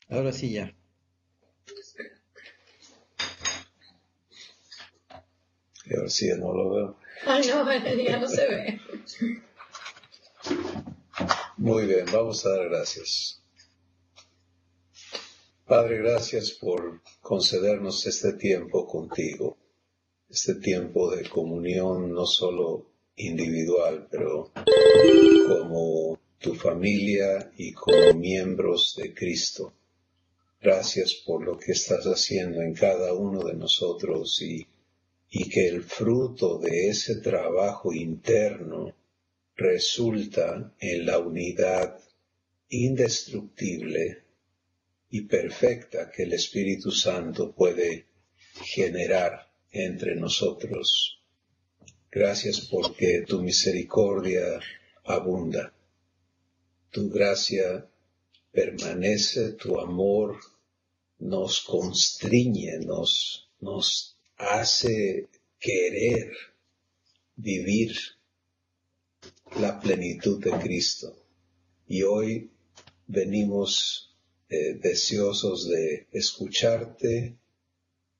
Ahora sí ya. Y ahora sí ya no lo veo. Ah, no, ya no se ve. Muy bien, vamos a dar gracias. Padre, gracias por concedernos este tiempo contigo, este tiempo de comunión no solo individual, pero como tu familia y como miembros de Cristo. Gracias por lo que estás haciendo en cada uno de nosotros y que el fruto de ese trabajo interno resulta en la unidad indestructible y perfecta que el Espíritu Santo puede generar entre nosotros. Gracias porque tu misericordia abunda, tu gracia permanece, tu amor nos constriñe, nos hace querer vivir la plenitud de Cristo. Y hoy venimos deseosos de escucharte,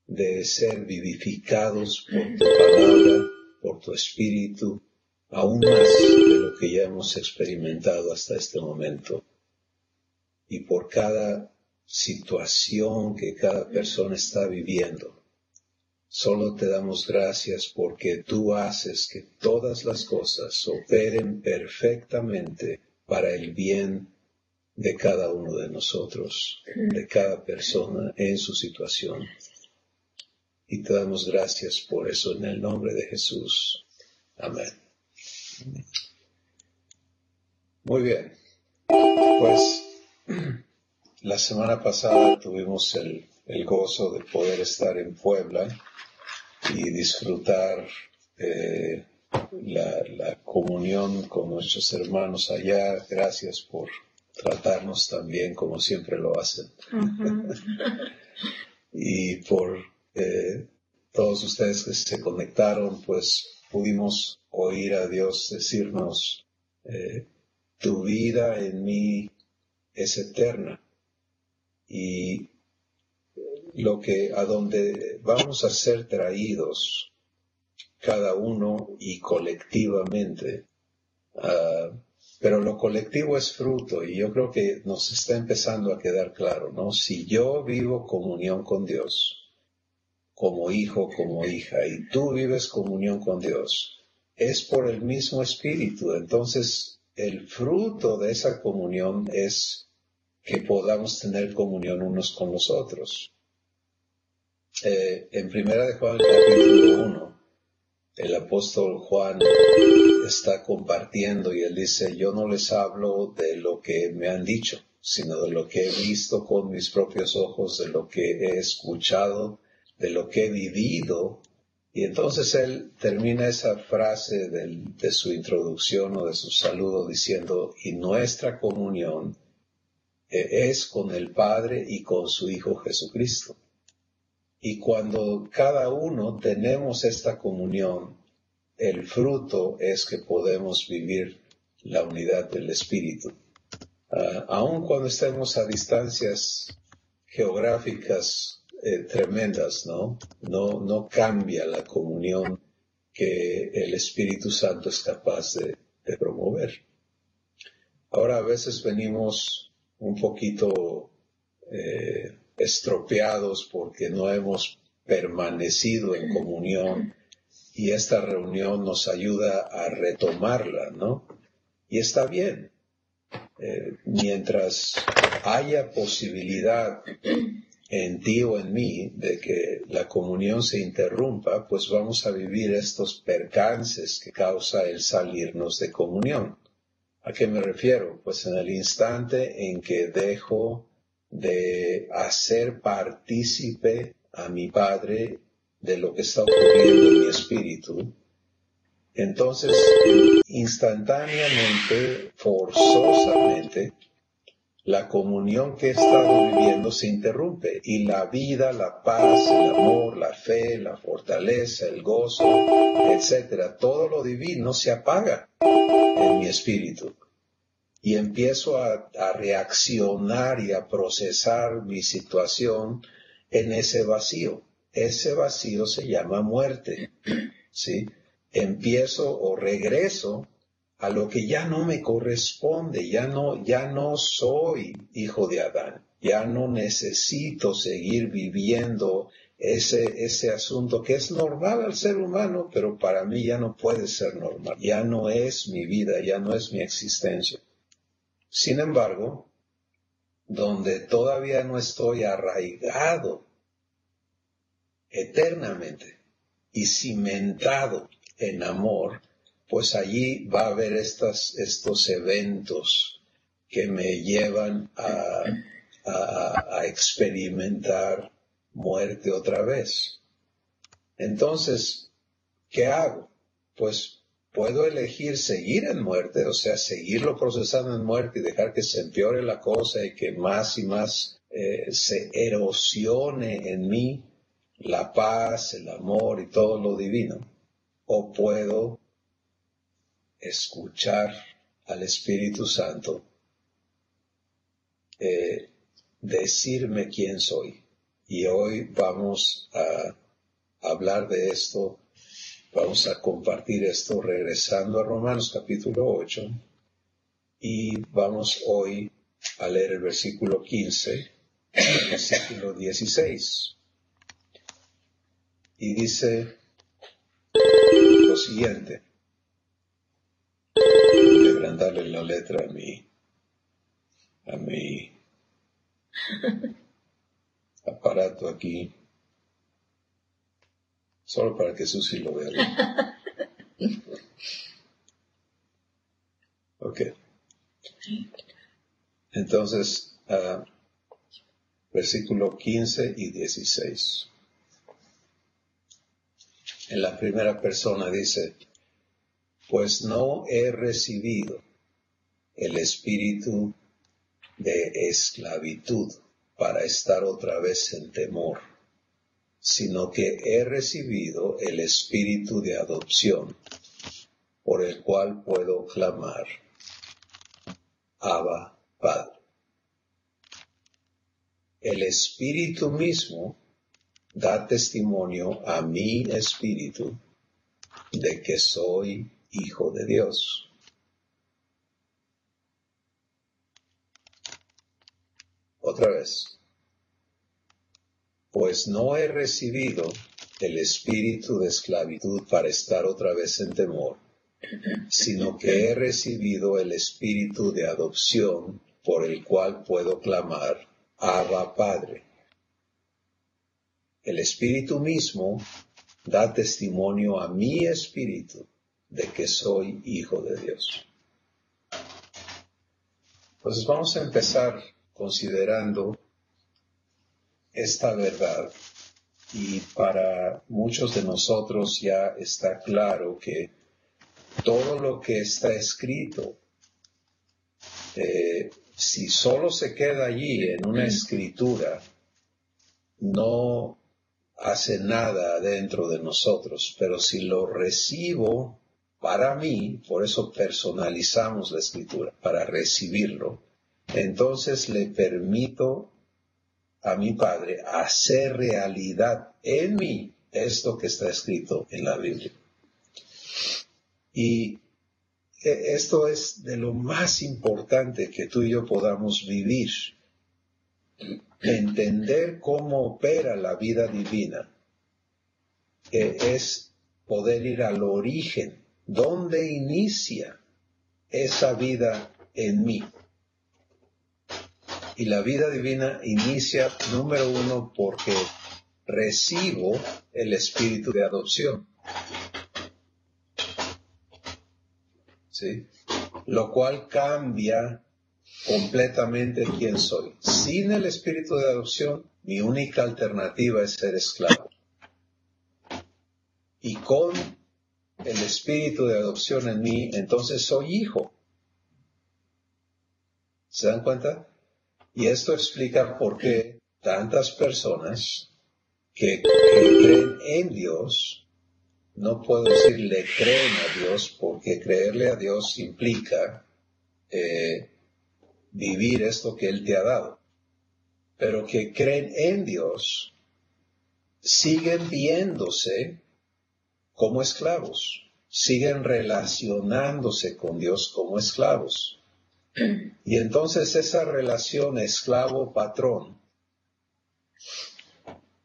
de ser vivificados por tu palabra, por tu espíritu, aún más de lo que ya hemos experimentado hasta este momento. Y por cada situación que cada persona está viviendo, solo te damos gracias porque tú haces que todas las cosas operen perfectamente para el bien de cada uno de nosotros, de cada persona en su situación. Y te damos gracias por eso en el nombre de Jesús. Amén. Muy bien. Pues la semana pasada tuvimos el gozo de poder estar en Puebla y disfrutar la comunión con nuestros hermanos allá. Gracias por tratarnos tan bien como siempre lo hacen. Uh-huh. Y por todos ustedes que se conectaron, pues pudimos oír a Dios decirnos, tu vida en mí es eterna. Y a donde vamos a ser traídos cada uno y colectivamente, pero lo colectivo es fruto, y yo creo que nos está empezando a quedar claro, ¿no? Si yo vivo comunión con Dios, como hijo, como hija, y tú vives comunión con Dios, es por el mismo Espíritu. Entonces, el fruto de esa comunión es que podamos tener comunión unos con los otros. En Primera de Juan, capítulo 1, el apóstol Juan está compartiendo y él dice, yo no les hablo de lo que me han dicho, sino de lo que he visto con mis propios ojos, de lo que he escuchado, de lo que he vivido. Y entonces él termina esa frase de su introducción o de su saludo diciendo, y nuestra comunión es con el Padre y con su Hijo Jesucristo. Y cuando cada uno tenemos esta comunión, el fruto es que podemos vivir la unidad del Espíritu. Aun cuando estemos a distancias geográficas tremendas, ¿no? No cambia la comunión que el Espíritu Santo es capaz de promover. Ahora a veces venimos un poquito estropeados porque no hemos permanecido en comunión y esta reunión nos ayuda a retomarla, ¿no? Y está bien. Mientras haya posibilidad en ti o en mí de que la comunión se interrumpa, pues vamos a vivir estos percances que causa el salirnos de comunión. ¿A qué me refiero? Pues en el instante en que dejo de hacer partícipe a mi Padre de lo que está ocurriendo en mi espíritu, entonces instantáneamente, forzosamente, la comunión que he estado viviendo se interrumpe y la vida, la paz, el amor, la fe, la fortaleza, el gozo, etcétera, todo lo divino se apaga en mi espíritu. y empiezo a reaccionar y a procesar mi situación en ese vacío. Ese vacío se llama muerte, ¿sí? Empiezo o regreso a lo que ya no me corresponde, ya no soy hijo de Adán, ya no necesito seguir viviendo ese asunto que es normal al ser humano, pero para mí ya no puede ser normal, ya no es mi vida, ya no es mi existencia. Sin embargo, donde todavía no estoy arraigado eternamente y cimentado en amor, pues allí va a haber estos eventos que me llevan a experimentar muerte otra vez. Entonces, ¿qué hago? Pues puedo elegir seguir en muerte, o sea, seguirlo procesando en muerte y dejar que se empeore la cosa y que más y más se erosione en mí la paz, el amor y todo lo divino. O puedo escuchar al Espíritu Santo decirme quién soy. Y hoy vamos a hablar de esto, vamos a compartir esto regresando a Romanos capítulo 8 y vamos hoy a leer el versículo 15, el versículo 16. Y dice lo siguiente. Voy a agrandarle la letra a mi aparato aquí, solo para que Susi lo vea. Ok. Entonces, versículo 15 y 16. En la primera persona dice, pues no he recibido el espíritu de esclavitud para estar otra vez en temor, sino que he recibido el espíritu de adopción, por el cual puedo clamar, Abba, Padre. El espíritu mismo da testimonio a mi espíritu de que soy hijo de Dios. Otra vez. Pues no he recibido el espíritu de esclavitud para estar otra vez en temor, sino que he recibido el espíritu de adopción por el cual puedo clamar, Abba, Padre. El espíritu mismo da testimonio a mi espíritu de que soy hijo de Dios. Entonces vamos a empezar considerando esta verdad, y para muchos de nosotros ya está claro que todo lo que está escrito, si solo se queda allí en una escritura, no hace nada dentro de nosotros, pero si lo recibo para mí, por eso personalizamos la escritura, para recibirlo, entonces le permito a mi Padre hacer realidad en mí esto que está escrito en la Biblia. Y esto es de lo más importante que tú y yo podamos vivir. Entender cómo opera la vida divina es poder ir al origen, donde inicia esa vida en mí. Y la vida divina inicia, número uno, porque recibo el espíritu de adopción. ¿Sí? Lo cual cambia completamente quién soy. Sin el espíritu de adopción, mi única alternativa es ser esclavo. Y con el espíritu de adopción en mí, entonces soy hijo. ¿Se dan cuenta? Y esto explica por qué tantas personas que creen en Dios, no puedo decir le creen a Dios, porque creerle a Dios implica vivir esto que Él te ha dado, pero que creen en Dios, siguen viéndose como esclavos, siguen relacionándose con Dios como esclavos. Y entonces esa relación esclavo-patrón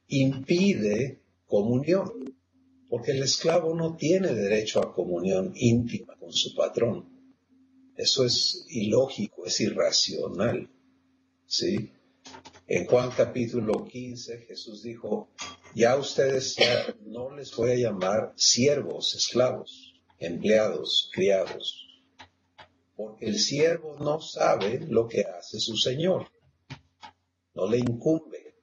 impide comunión, porque el esclavo no tiene derecho a comunión íntima con su patrón. Eso es ilógico, es irracional, ¿sí? En Juan capítulo 15, Jesús dijo, ya ustedes ya no les voy a llamar siervos, esclavos, empleados, criados, porque el siervo no sabe lo que hace su señor, no le incumbe,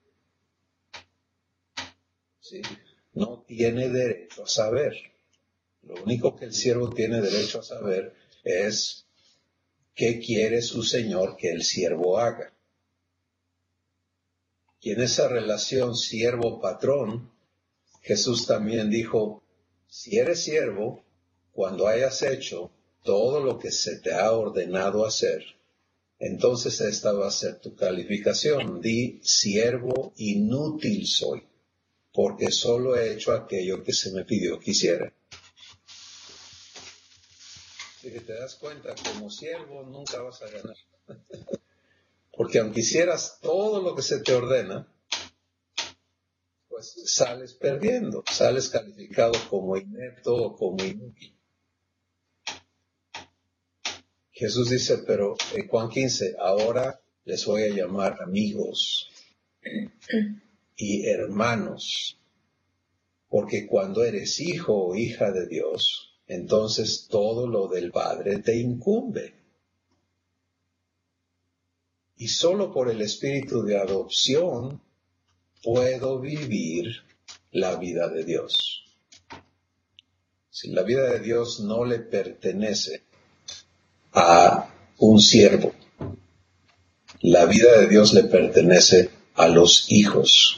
¿sí? No tiene derecho a saber. Lo único que el siervo tiene derecho a saber es qué quiere su señor que el siervo haga. Y en esa relación siervo-patrón, Jesús también dijo, si eres siervo, cuando hayas hecho todo lo que se te ha ordenado hacer, entonces esta va a ser tu calificación. Di, siervo inútil soy, porque solo he hecho aquello que se me pidió que hiciera. Si te das cuenta, como siervo nunca vas a ganar. Porque aunque hicieras todo lo que se te ordena, pues sales perdiendo, sales calificado como inepto o como inútil. Jesús dice, pero en Juan 15, ahora les voy a llamar amigos y hermanos, porque cuando eres hijo o hija de Dios, entonces todo lo del Padre te incumbe. Y solo por el espíritu de adopción puedo vivir la vida de Dios. Si la vida de Dios no le pertenece a un siervo, la vida de Dios le pertenece a los hijos.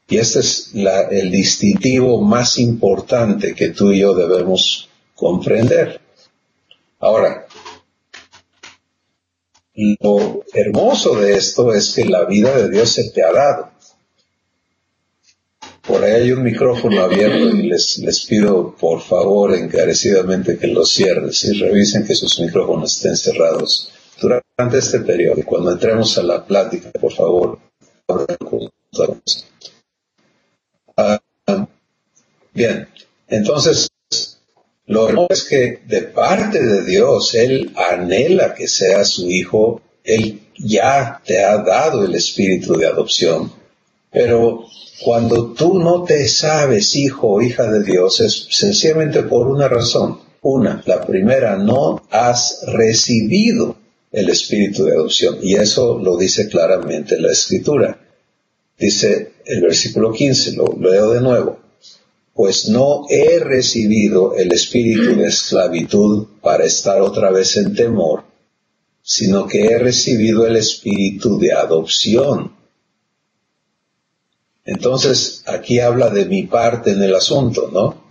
Y este es el distintivo más importante que tú y yo debemos comprender. Ahora, lo hermoso de esto es que la vida de Dios se te ha dado. Por ahí hay un micrófono abierto y les pido por favor encarecidamente que lo cierren y revisen que sus micrófonos estén cerrados durante este periodo. Y cuando entremos a la plática, por favor, abran con nosotros. Bien, entonces, lo hermoso es que de parte de Dios, Él anhela que seas su hijo, Él ya te ha dado el espíritu de adopción, pero cuando tú no te sabes hijo o hija de Dios, es sencillamente por una razón. La primera, no has recibido el espíritu de adopción, y eso lo dice claramente la Escritura. Dice el versículo 15, lo leo de nuevo. Pues no he recibido el espíritu de esclavitud para estar otra vez en temor, sino que he recibido el espíritu de adopción. Entonces, aquí habla de mi parte en el asunto, ¿no?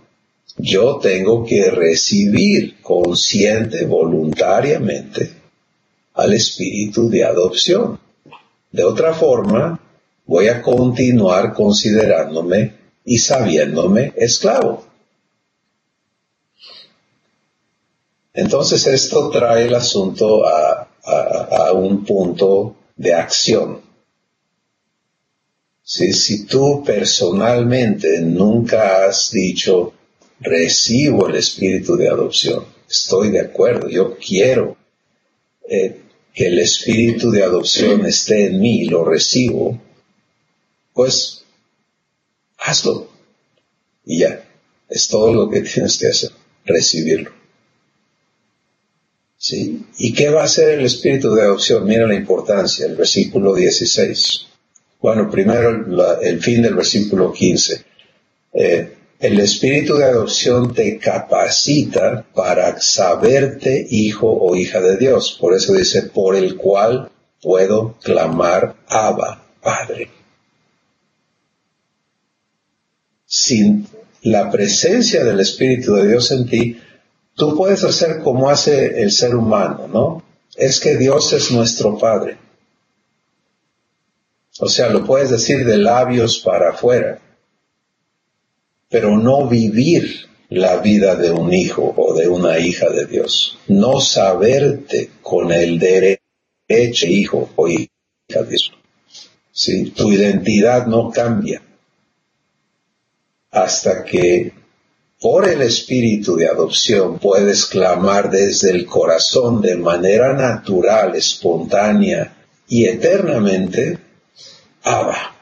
Yo tengo que recibir consciente, voluntariamente, al espíritu de adopción. De otra forma, voy a continuar considerándome y sabiéndome esclavo. Entonces esto trae el asunto a un punto de acción. Si tú personalmente nunca has dicho, recibo el espíritu de adopción, estoy de acuerdo, yo quiero que el espíritu de adopción esté en mí, lo recibo, pues hazlo. Y ya, es todo lo que tienes que hacer, recibirlo. ¿Sí? ¿Y qué va a hacer el espíritu de adopción? Mira la importancia, el versículo 16. Bueno, primero el fin del versículo 15. El espíritu de adopción te capacita para saberte hijo o hija de Dios. Por eso dice, por el cual puedo clamar, Abba, Padre. Sin la presencia del Espíritu de Dios en ti, tú puedes hacer como hace el ser humano, ¿no? es que Dios es nuestro Padre. O sea, lo puedes decir de labios para afuera, pero no vivir la vida de un hijo o de una hija de Dios. No saberte con el derecho hijo o hija de Dios. ¿Sí? Tu identidad no cambia hasta que por el espíritu de adopción puedes clamar desde el corazón de manera natural, espontánea y eternamente, Abba.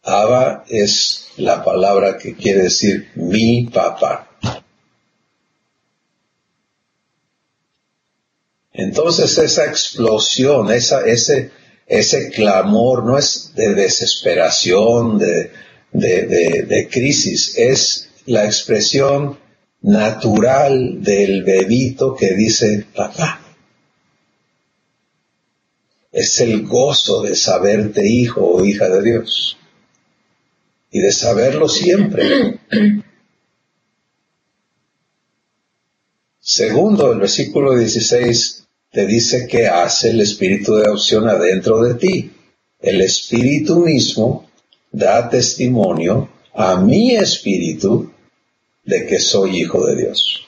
Abba es la palabra que quiere decir mi papá. Entonces esa explosión, ese clamor no es de desesperación, de crisis, es la expresión natural del bebito que dice papá. Es el gozo de saberte hijo o hija de Dios y de saberlo siempre. Segundo, el versículo 16 te dice que hace el espíritu de adopción adentro de ti. El espíritu mismo da testimonio a mi espíritu de que soy hijo de Dios.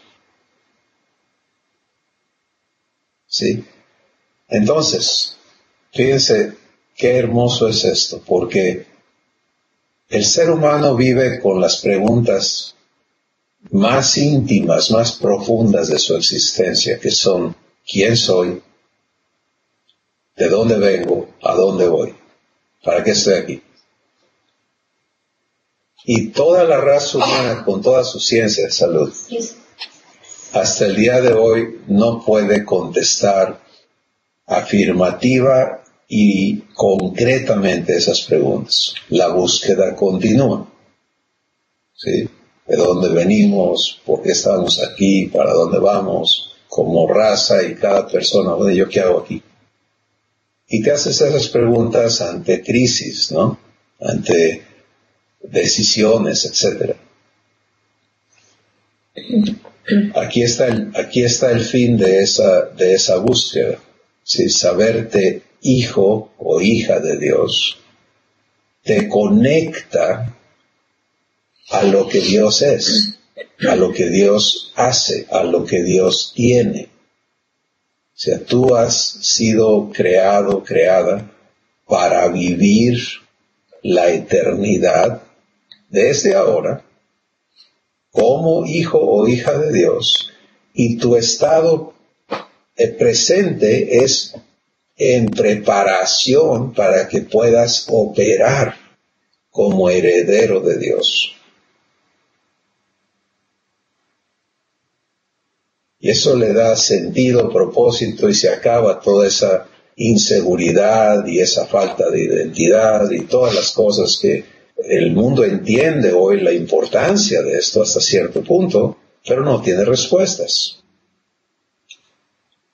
¿Sí? Entonces, fíjense qué hermoso es esto, porque el ser humano vive con las preguntas más íntimas, más profundas de su existencia, que son, ¿quién soy? ¿De dónde vengo? ¿A dónde voy? ¿Para qué estoy aquí? Y toda la raza humana, con toda su ciencia de salud, hasta el día de hoy no puede contestar afirmativa y concretamente esas preguntas. La búsqueda continúa. ¿Sí? ¿De dónde venimos? ¿Por qué estamos aquí? ¿Para dónde vamos? Como raza y cada persona, bueno, ¿yo qué hago aquí? Y te haces esas preguntas ante crisis, ¿no? Ante decisiones, etc. Aquí está el fin de esa búsqueda. ¿Sí? Saberte hijo o hija de Dios te conecta a lo que Dios es, a lo que Dios hace, a lo que Dios tiene. O sea, tú has sido creado, creada para vivir la eternidad desde ahora como hijo o hija de Dios, y tu estado presente es en preparación para que puedas operar como heredero de Dios. Y eso le da sentido, propósito, y se acaba toda esa inseguridad y esa falta de identidad y todas las cosas que el mundo entiende hoy la importancia de esto hasta cierto punto, pero no tiene respuestas.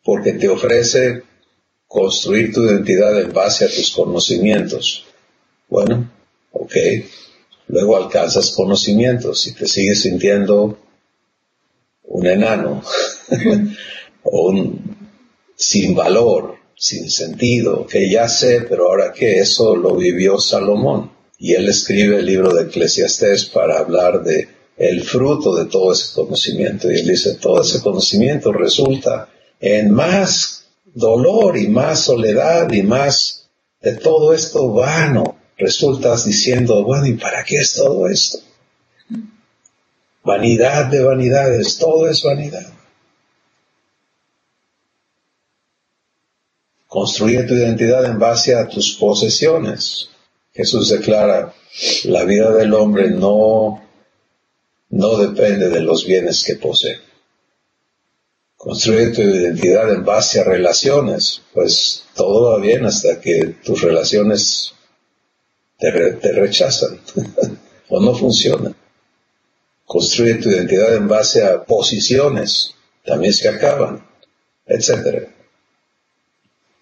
Porque te ofrece construir tu identidad en base a tus conocimientos. Bueno, ok. Luego alcanzas conocimientos y te sigues sintiendo un enano o sin valor, sin sentido, que ya sé, pero ahora qué, eso lo vivió Salomón. Y él escribe el libro de Eclesiastés para hablar de el fruto de todo ese conocimiento. Y él dice, todo ese conocimiento resulta en más dolor y más soledad y más de todo esto vano. Resultas diciendo, bueno, ¿y para qué es todo esto? Vanidad de vanidades, todo es vanidad. Construye tu identidad en base a tus posesiones. Jesús declara, la vida del hombre no depende de los bienes que posee. Construye tu identidad en base a relaciones, pues todo va bien hasta que tus relaciones te rechazan o no funcionan. Construye tu identidad en base a posiciones, también se acaban, etc.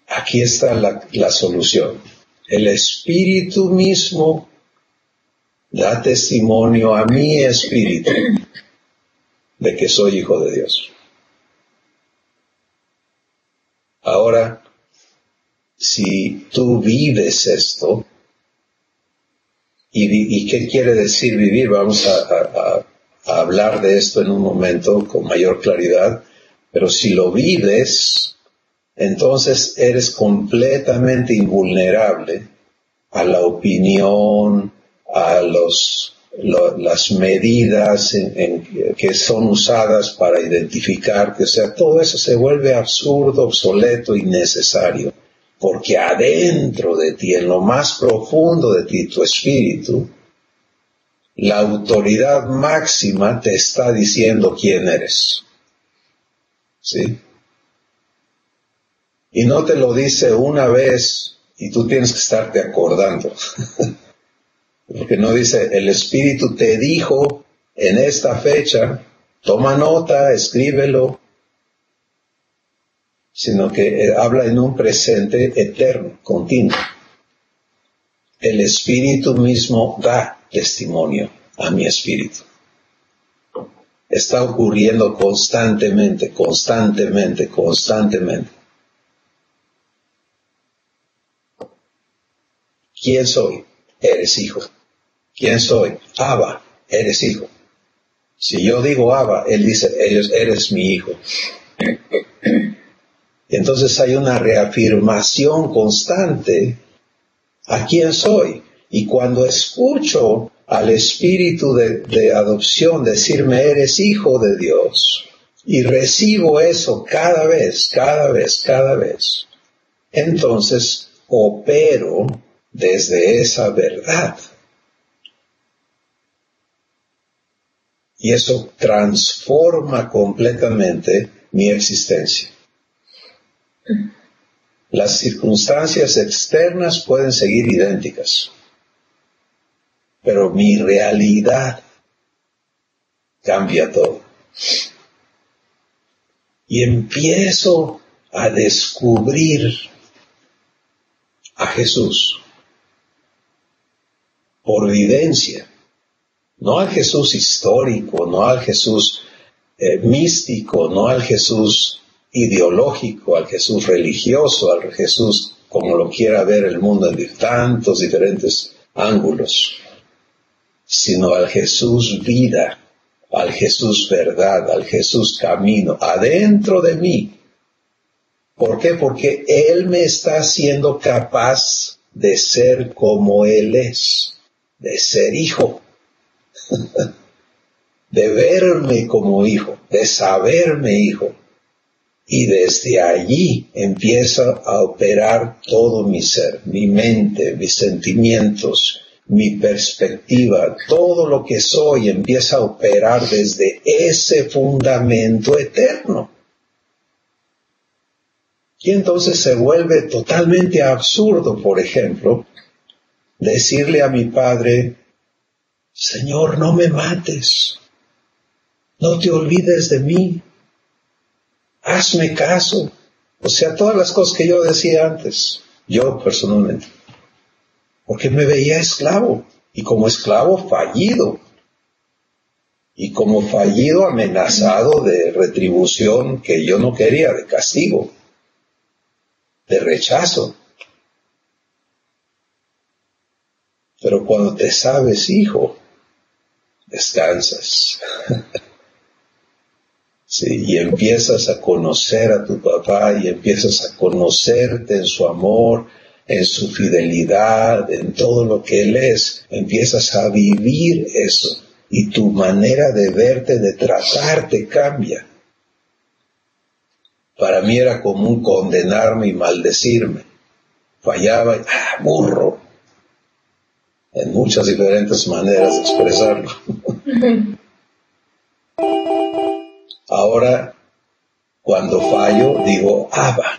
Aquí está la solución. El Espíritu mismo da testimonio a mi espíritu de que soy hijo de Dios. Ahora, si tú vives esto, ¿y qué quiere decir vivir? Vamos a hablar de esto en un momento con mayor claridad, pero si lo vives, entonces eres completamente invulnerable a la opinión, a las medidas que son usadas para identificarte. O sea, todo eso se vuelve absurdo, obsoleto, innecesario. Porque adentro de ti, en lo más profundo de ti, tu espíritu, la autoridad máxima te está diciendo quién eres. ¿Sí? Y no te lo dice una vez y tú tienes que estarte acordando. Porque no dice, el Espíritu te dijo en esta fecha, toma nota, escríbelo, sino que habla en un presente eterno, continuo. El Espíritu mismo da testimonio a mi espíritu. Está ocurriendo constantemente. ¿Quién soy? Eres hijo. ¿Quién soy? Abba, eres hijo. Si yo digo Abba, él dice, eres mi hijo. Entonces hay una reafirmación constante a quién soy. Y cuando escucho al espíritu de adopción decirme, eres hijo de Dios, y recibo eso cada vez, entonces opero desde esa verdad. Y eso transforma completamente mi existencia. Las circunstancias externas pueden seguir idénticas, pero mi realidad cambia todo. Y empiezo a descubrir a Jesús por vivencia. No al Jesús histórico, no al Jesús místico, no al Jesús ideológico, al Jesús religioso, al Jesús como lo quiera ver el mundo en tantos diferentes ángulos, sino al Jesús vida, al Jesús verdad, al Jesús camino, adentro de mí. ¿Por qué? Porque Él me está haciendo capaz de ser como Él es, de ser hijo. De verme como hijo, de saberme hijo. Y desde allí empieza a operar todo mi ser, mi mente, mis sentimientos, mi perspectiva, todo lo que soy empieza a operar desde ese fundamento eterno. Y entonces se vuelve totalmente absurdo, por ejemplo, decirle a mi padre, Señor, no me mates. No te olvides de mí. Hazme caso. O sea, todas las cosas que yo decía antes, yo personalmente. Porque me veía esclavo. Y como esclavo fallido. Y como fallido amenazado de retribución que yo no quería, de castigo. De rechazo. Pero cuando te sabes hijo, descansas. Sí, y empiezas a conocer a tu papá y empiezas a conocerte en su amor, en su fidelidad, en todo lo que Él es. Empiezas a vivir eso y tu manera de verte, de tratarte cambia. Para mí era común condenarme y maldecirme. Fallaba y burro. En muchas diferentes maneras de expresarlo. Ahora, cuando fallo, digo, Abba.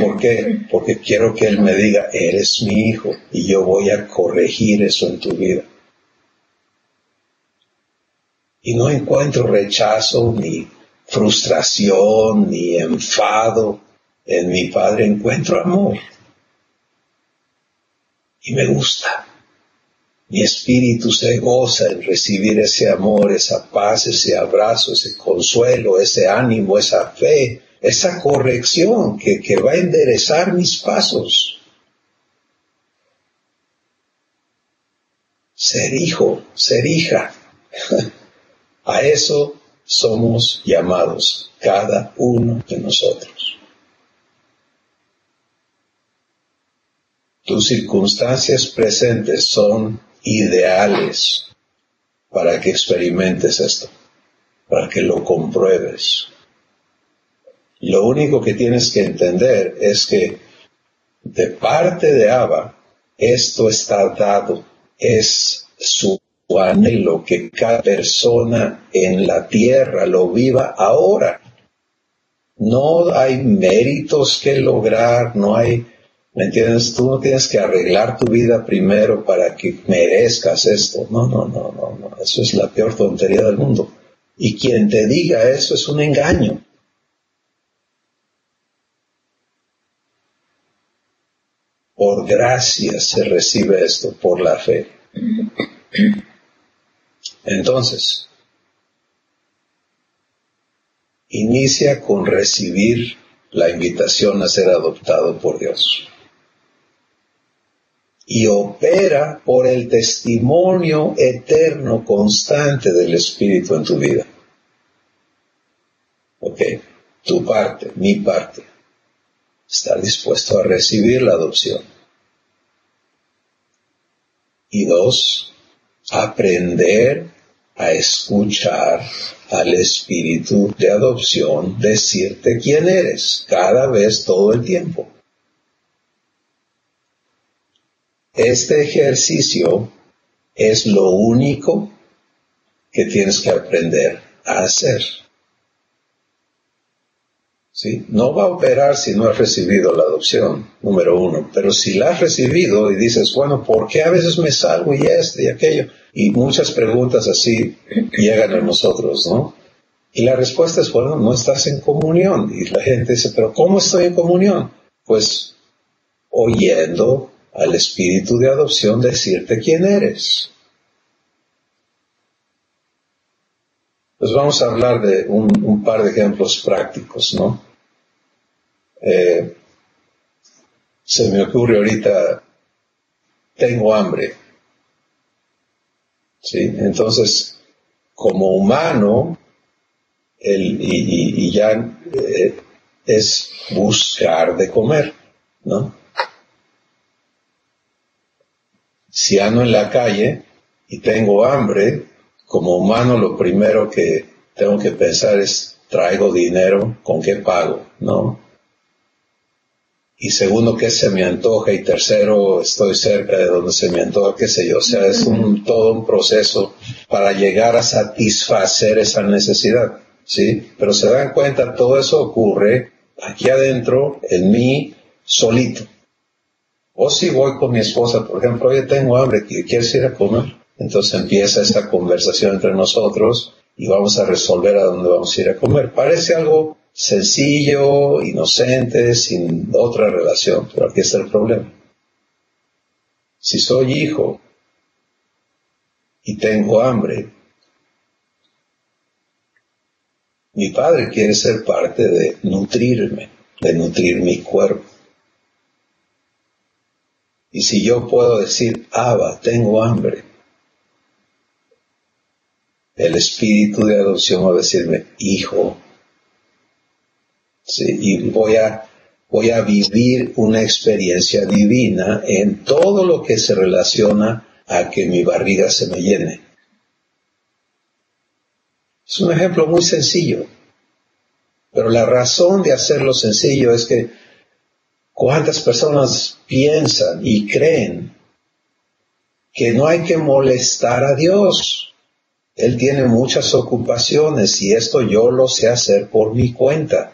¿Por qué? Porque quiero que Él me diga, eres mi hijo, y yo voy a corregir eso en tu vida. Y no encuentro rechazo, ni frustración, ni enfado en mi Padre. Encuentro amor. Y me gusta. Mi espíritu se goza en recibir ese amor, esa paz, ese abrazo, ese consuelo, ese ánimo, esa fe, esa corrección que va a enderezar mis pasos. Ser hijo, ser hija. A eso somos llamados cada uno de nosotros. Tus circunstancias presentes son ideales para que experimentes esto, para que lo compruebes. Lo único que tienes que entender es que de parte de Abba, esto está dado, es su anhelo que cada persona en la tierra lo viva ahora. No hay méritos que lograr, no hay, ¿me entiendes? Tú no tienes que arreglar tu vida primero para que merezcas esto. No. Eso es la peor tontería del mundo. Y quien te diga eso es un engaño. Por gracia se recibe esto, por la fe. Entonces, inicia con recibir la invitación a ser adoptado por Dios. Y opera por el testimonio eterno, constante del Espíritu en tu vida. Ok, tu parte, mi parte. Estar dispuesto a recibir la adopción. Y 2, aprender a escuchar al Espíritu de adopción decirte quién eres, cada vez, todo el tiempo. Este ejercicio es lo único que tienes que aprender a hacer. ¿Sí? No va a operar si no has recibido la adopción, número 1. Pero si la has recibido y dices, bueno, ¿por qué a veces me salgo y esto y aquello? Y muchas preguntas así llegan a nosotros, ¿no? Y la respuesta es, bueno, no estás en comunión. Y la gente dice, ¿pero cómo estoy en comunión? Pues oyendo al Espíritu de adopción decirte quién eres. Pues vamos a hablar de un par de ejemplos prácticos, ¿no? Se me ocurre ahorita, tengo hambre, ¿sí? Entonces, como humano, ya es buscar de comer, ¿no? Si ando en la calle y tengo hambre, como humano lo primero que tengo que pensar es, traigo dinero, ¿con qué pago? ¿No? Y segundo, ¿qué se me antoja? Y tercero, estoy cerca de donde se me antoja, qué sé yo. O sea, es todo un proceso para llegar a satisfacer esa necesidad, ¿sí? Pero se dan cuenta, todo eso ocurre aquí adentro, en mí, solito. O si voy con mi esposa, por ejemplo, oye, tengo hambre, ¿quieres ir a comer? Entonces empieza esta conversación entre nosotros y vamos a resolver a dónde vamos a ir a comer. Parece algo sencillo, inocente, sin otra relación, pero aquí está el problema. Si soy hijo y tengo hambre, mi padre quiere ser parte de nutrirme, de nutrir mi cuerpo. Y si yo puedo decir, Abba, tengo hambre, el espíritu de adopción va a decirme, hijo, ¿sí? Y voy a vivir una experiencia divina en todo lo que se relaciona a que mi barriga se me llene. Es un ejemplo muy sencillo, pero la razón de hacerlo sencillo es que cuántas personas piensan y creen que no hay que molestar a Dios. Él tiene muchas ocupaciones y esto yo lo sé hacer por mi cuenta.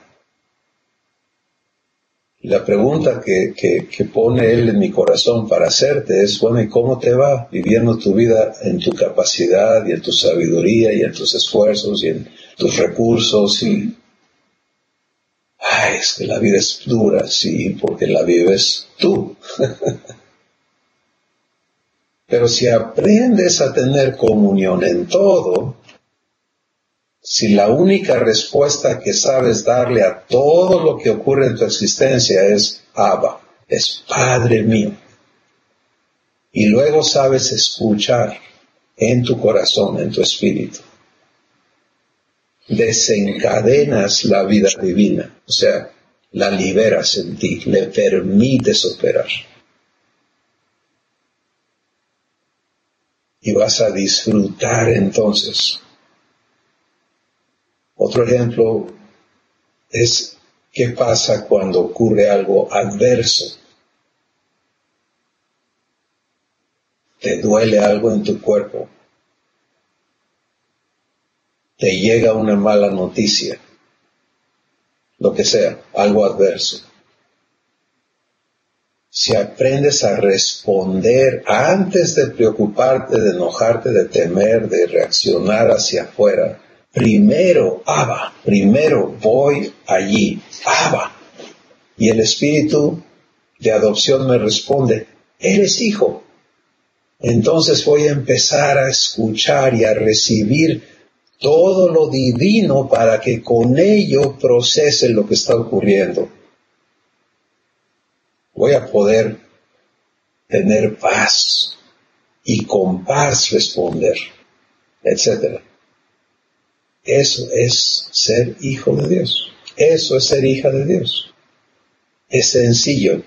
La pregunta que pone Él en mi corazón para hacerte es, bueno, ¿y cómo te va viviendo tu vida en tu capacidad y en tu sabiduría y en tus esfuerzos y en tus recursos? Y es que la vida es dura, sí, porque la vives tú. Pero si aprendes a tener comunión en todo, si la única respuesta que sabes darle a todo lo que ocurre en tu existencia es Abba, es Padre mío, y luego sabes escuchar en tu corazón, en tu espíritu, desencadenas la vida divina, o sea, la liberas en ti, le permites operar. Y vas a disfrutar entonces. Otro ejemplo es qué pasa cuando ocurre algo adverso. Te duele algo en tu cuerpo. Te llega una mala noticia. Lo que sea, algo adverso. Si aprendes a responder antes de preocuparte, de enojarte, de temer, de reaccionar hacia afuera, primero, Abba, primero voy allí, Abba. Y el espíritu de adopción me responde, eres hijo. Entonces voy a empezar a escuchar y a recibir todo lo divino para que con ello procese lo que está ocurriendo. Voy a poder tener paz y con paz responder, etc. Eso es ser hijo de Dios. Eso es ser hija de Dios. Es sencillo.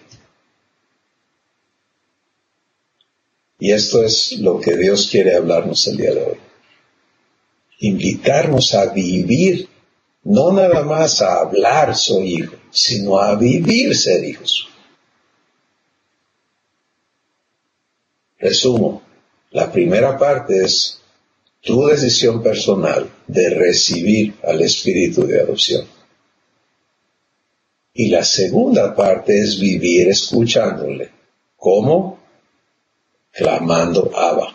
Y esto es lo que Dios quiere hablarnos el día de hoy. Invitarnos a vivir, no nada más a hablar soy hijo, sino a vivir ser hijos. Resumo, la primera parte es tu decisión personal de recibir al espíritu de adopción. Y la segunda parte es vivir escuchándole. ¿Cómo? Clamando Abba.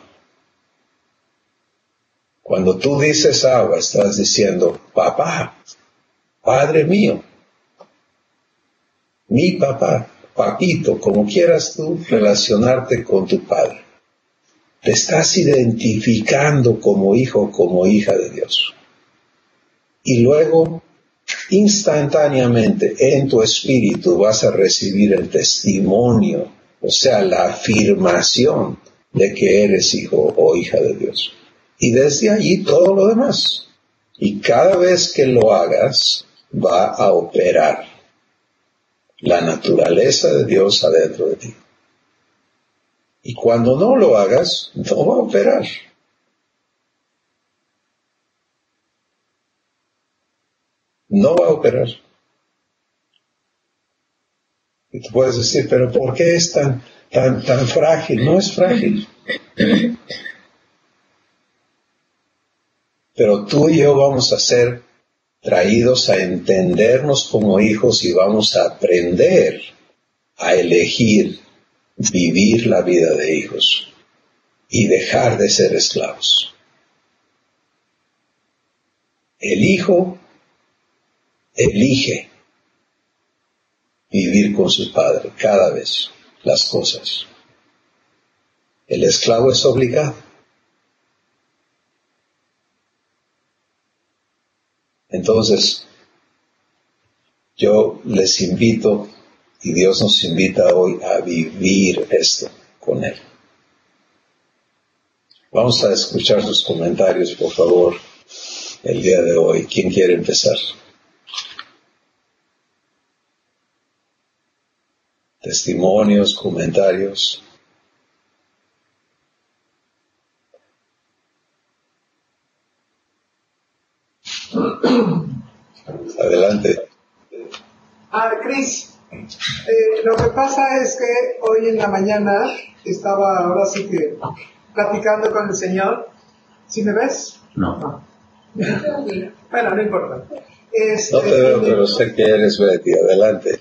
Cuando tú dices Abba, estás diciendo, papá, Padre mío, mi papá, papito, como quieras tú relacionarte con tu Padre. Te estás identificando como hijo, como hija de Dios. Y luego, instantáneamente, en tu espíritu vas a recibir el testimonio, o sea, la afirmación de que eres hijo o hija de Dios. Y desde allí todo lo demás. Y cada vez que lo hagas, va a operar la naturaleza de Dios adentro de ti. Y cuando no lo hagas, no va a operar. No va a operar. Y tú puedes decir, pero ¿por qué es tan frágil? No es frágil. Pero tú y yo vamos a ser traídos a entendernos como hijos y vamos a aprender a elegir vivir la vida de hijos y dejar de ser esclavos. El hijo elige vivir con su padre cada vez las cosas. El esclavo es obligado. Entonces, yo les invito, y Dios nos invita hoy a vivir esto con Él. Vamos a escuchar sus comentarios, por favor, el día de hoy. ¿Quién quiere empezar? Testimonios, comentarios. Adelante. Cris, lo que pasa es que hoy en la mañana estaba ahora sí que platicando con el Señor. ¿Sí me ves? No. Bueno, no importa. No te veo, pero sé que eres Betty. Adelante.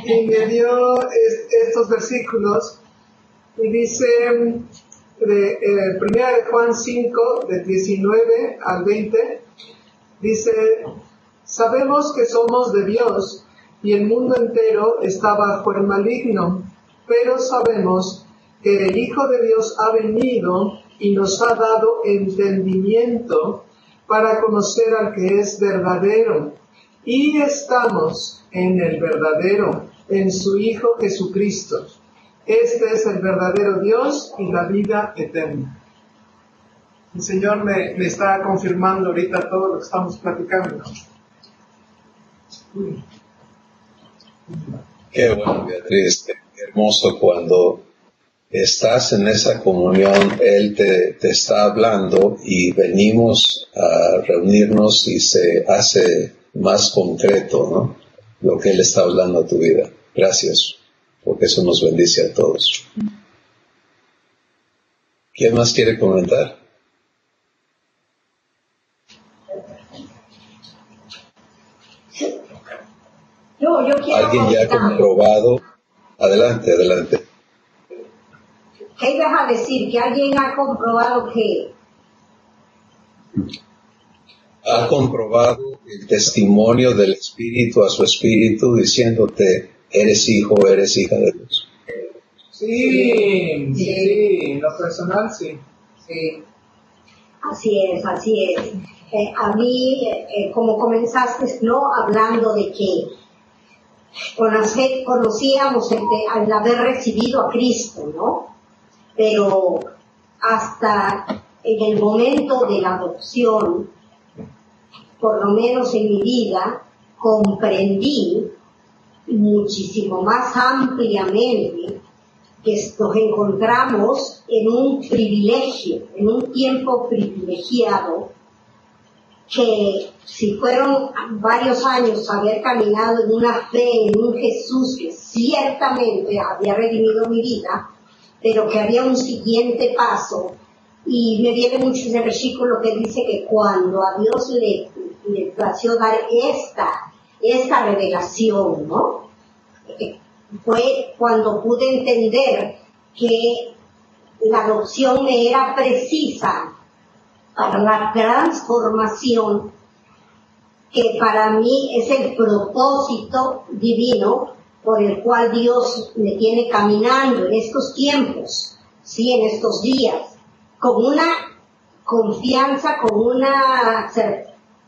Y me dio estos versículos y dice, primera de Juan 5, de 19 al 20, dice, sabemos que somos de Dios y el mundo entero está bajo el maligno, pero sabemos que el Hijo de Dios ha venido y nos ha dado entendimiento para conocer al que es verdadero. Y estamos en el verdadero, en su Hijo Jesucristo. Este es el verdadero Dios y la vida eterna. El Señor me está confirmando ahorita todo lo que estamos platicando. Qué bueno, Beatriz, qué hermoso cuando estás en esa comunión, Él te está hablando y venimos a reunirnos y se hace más concreto, ¿no? Lo que Él está hablando a tu vida. Gracias, porque eso nos bendice a todos. ¿Quién más quiere comentar? Yo quiero ¿Alguien ya ha comprobado? Adelante. ¿Qué ibas a decir? ¿Que alguien ha comprobado que? ¿Ha comprobado el testimonio del Espíritu a su Espíritu diciéndote, eres hijo, eres hija de Dios? Sí, en lo personal sí. Así es. A mí, como comenzaste, ¿no? Hablando de que conocíamos al haber recibido a Cristo, ¿no? Pero hasta en el momento de la adopción, por lo menos en mi vida, comprendí muchísimo más ampliamente que nos encontramos en un privilegio, en un tiempo privilegiado, que si fueron varios años haber caminado en una fe, en un Jesús que ciertamente había redimido mi vida, pero que había un siguiente paso, y me viene mucho ese versículo que dice que cuando a Dios le plació dar esta revelación, ¿no? Fue cuando pude entender que la adopción me era precisa para la transformación que para mí es el propósito divino por el cual Dios me tiene caminando en estos tiempos, sí, en estos días, con una confianza, con una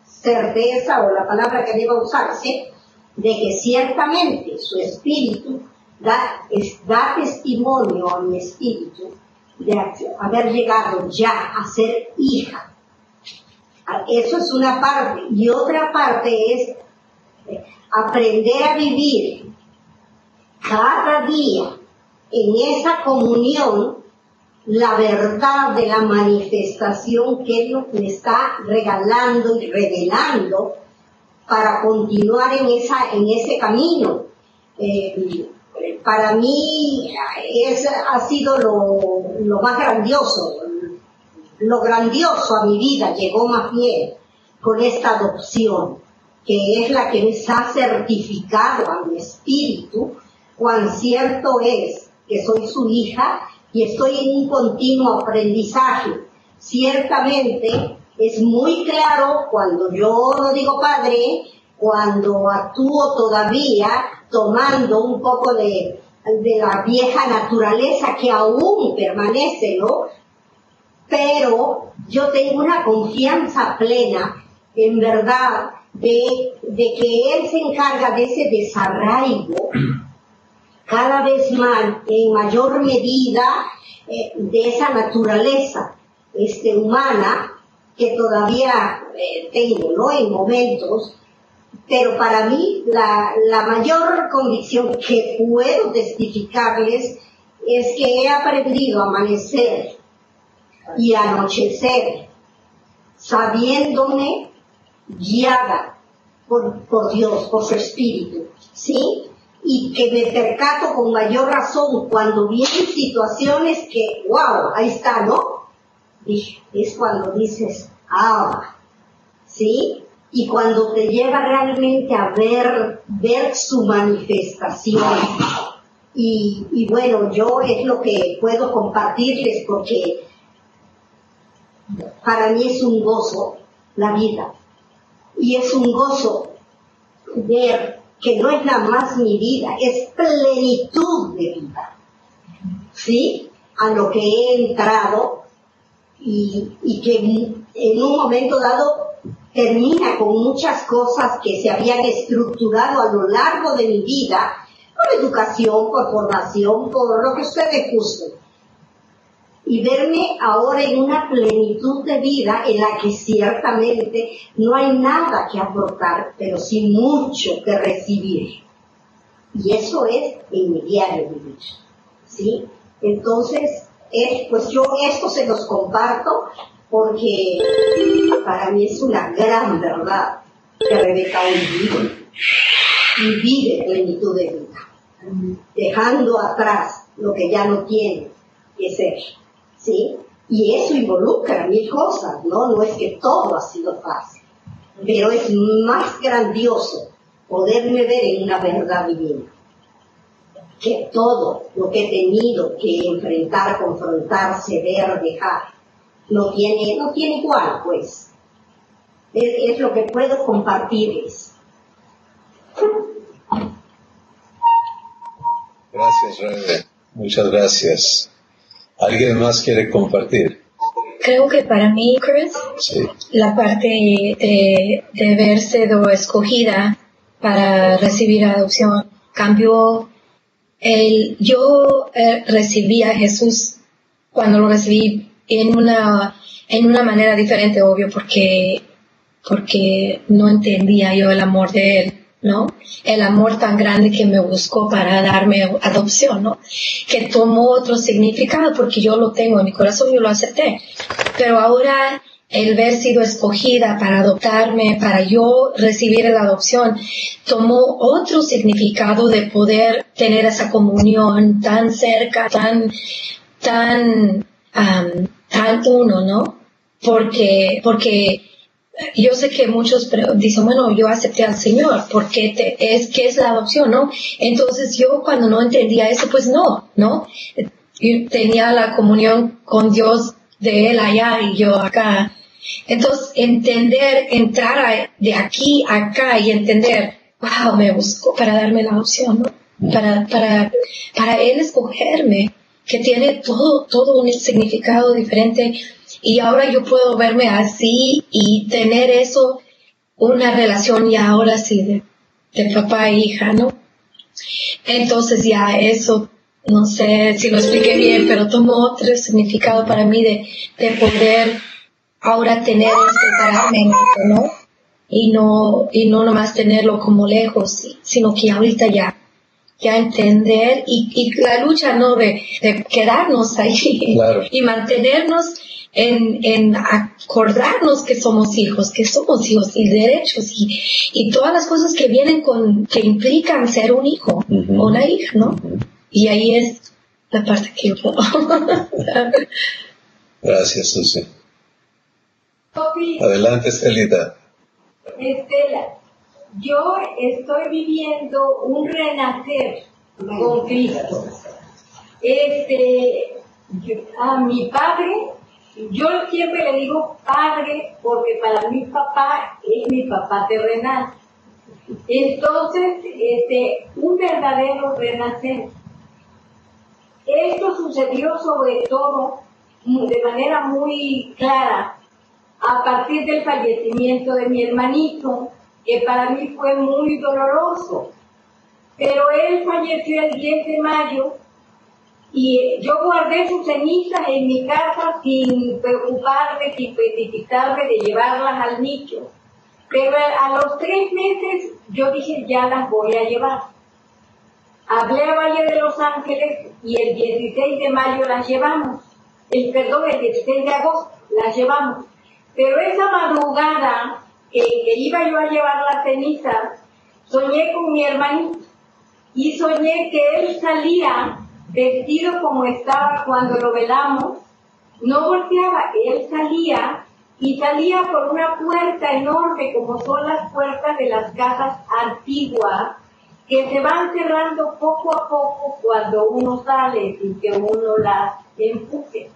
certeza, o la palabra que deba usarse, de que ciertamente su espíritu da testimonio a mi espíritu de haber llegado ya a ser hija. Eso es una parte, y otra parte es aprender a vivir cada día en esa comunión la verdad de la manifestación que Él me está regalando y revelando para continuar en ese camino. Para mí ha sido lo más grandioso. Lo grandioso a mi vida llegó más bien con esta adopción, que es la que me ha certificado a mi espíritu cuán cierto es que soy su hija y estoy en un continuo aprendizaje. Ciertamente es muy claro cuando yo no digo padre, cuando actúo todavía tomando un poco de la vieja naturaleza que aún permanece, ¿no? Pero yo tengo una confianza plena, en verdad, de que Él se encarga de ese desarraigo cada vez más, en mayor medida, de esa naturaleza humana que todavía tengo, ¿no? En momentos. Pero para mí la mayor convicción que puedo testificarles es que he aprendido a amanecer y anochecer sabiéndome guiada por Dios, por su espíritu, ¿sí? Y que me percato con mayor razón cuando vienen situaciones que, wow, ahí está, ¿no? Es cuando dices, ¿sí? Y cuando te lleva realmente a ver su manifestación. Y bueno, yo es lo que puedo compartirles porque para mí es un gozo la vida. Y es un gozo ver que no es nada más mi vida, es plenitud de vida. ¿Sí? a lo que he entrado y que en un momento dado termina con muchas cosas que se habían estructurado a lo largo de mi vida, por educación, por formación, por lo que ustedes gusten. Y verme ahora en una plenitud de vida en la que ciertamente no hay nada que aportar, pero sí mucho que recibir. Y eso es en mi diario vivir, ¿sí? Entonces, pues yo esto se los comparto porque para mí es una gran verdad que Rebeca hoy vive plenitud de vida, dejando atrás lo que ya no tiene que ser, ¿sí? Y eso involucra mil cosas, ¿no? No es que todo ha sido fácil, pero es más grandioso poderme ver en una verdad divina, que todo lo que he tenido que enfrentar, confrontar, ceder, dejar, no tiene igual, pues. Es lo que puedo compartirles. Gracias, Rebe. Muchas gracias. ¿Alguien más quiere compartir? Creo que para mí, Chris, Sí. la parte de haber sido escogida para recibir adopción cambió. Yo recibí a Jesús cuando lo recibí en una manera diferente, obvio, porque no entendía yo el amor de Él, ¿no? El amor tan grande que me buscó para darme adopción, ¿no? Que tomó otro significado porque yo lo tengo en mi corazón, yo lo acepté. Pero ahora el haber sido escogida para adoptarme, para yo recibir la adopción, tomó otro significado de poder tener esa comunión tan cerca, tan uno, ¿no? Porque yo sé que muchos dicen, bueno, yo acepté al Señor, porque ¿qué es la adopción, no? Entonces yo cuando no entendía eso, pues no. Yo tenía la comunión con Dios de Él allá y yo acá. Entonces entrar de aquí a acá y entender, wow, me buscó para darme la adopción, ¿no? Para Él escogerme, que tiene todo un significado diferente. Y ahora yo puedo verme así y tener eso, una relación ya ahora sí de papá e hija, ¿no? Entonces ya eso, no sé si lo expliqué bien, pero tomó otro significado para mí de poder ahora tener separarme en esto, ¿no? Y no nomás tenerlo como lejos, sino que ahorita ya entender y la lucha, ¿no? De quedarnos ahí, Claro. Y mantenernos en acordarnos que somos hijos y derechos y todas las cosas que vienen que implican ser un hijo o una hija, ¿no? Y ahí es la parte que yo puedo. Gracias, Susi. Adelante, Estelita. Estela, yo estoy viviendo un renacer con Cristo. A mi padre, yo siempre le digo padre porque para mi papá es mi papá terrenal. Entonces, un verdadero renacer. Esto sucedió sobre todo de manera muy clara a partir del fallecimiento de mi hermanito, que para mí fue muy doloroso. Pero él falleció el 10 de mayo y yo guardé sus cenizas en mi casa sin preocuparme, sin precipitarme de llevarlas al nicho. Pero a los 3 meses yo dije, ya las voy a llevar. Hablé a Valle de Los Ángeles y el 16 de mayo las llevamos. El 16 de agosto las llevamos. Pero esa madrugada que iba yo a llevar las cenizas, soñé con mi hermanito y soñé que él salía vestido como estaba cuando lo velamos, no volteaba, él salía y salía por una puerta enorme como son las puertas de las casas antiguas que se van cerrando poco a poco cuando uno sale sin que uno las empuje.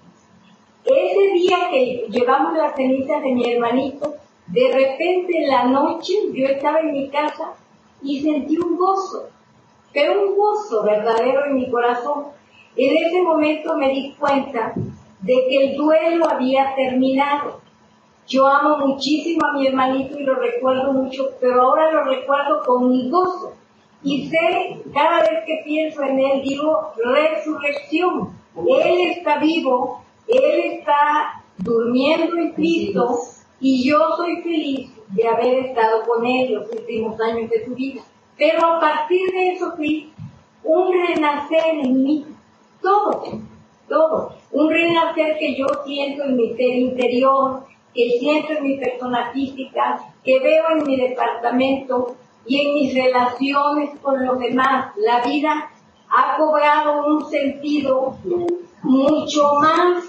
Ese día que llevamos las cenizas de mi hermanito, de repente en la noche yo estaba en mi casa y sentí un gozo, pero un gozo verdadero en mi corazón. En ese momento me di cuenta de que el duelo había terminado. Yo amo muchísimo a mi hermanito y lo recuerdo mucho, pero ahora lo recuerdo con mi gozo. Y sé, cada vez que pienso en él, digo resurrección. Él está vivo, él está durmiendo en Cristo y yo soy feliz de haber estado con él los últimos años de su vida. Pero a partir de eso, Cris, un renacer en mí, todo. Un renacer que yo siento en mi ser interior, que siento en mi persona física, que veo en mi departamento y en mis relaciones con los demás. La vida ha cobrado un sentido mucho más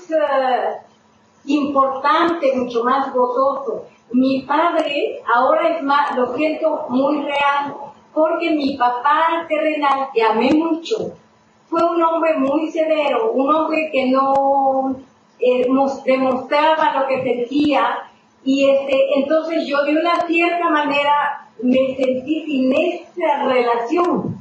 importante, mucho más gozoso. Mi padre ahora es más, lo siento muy real, porque mi papá terrenal, que amé mucho, fue un hombre muy severo, un hombre que no demostraba lo que sentía, y entonces yo de una cierta manera me sentí sin esa relación.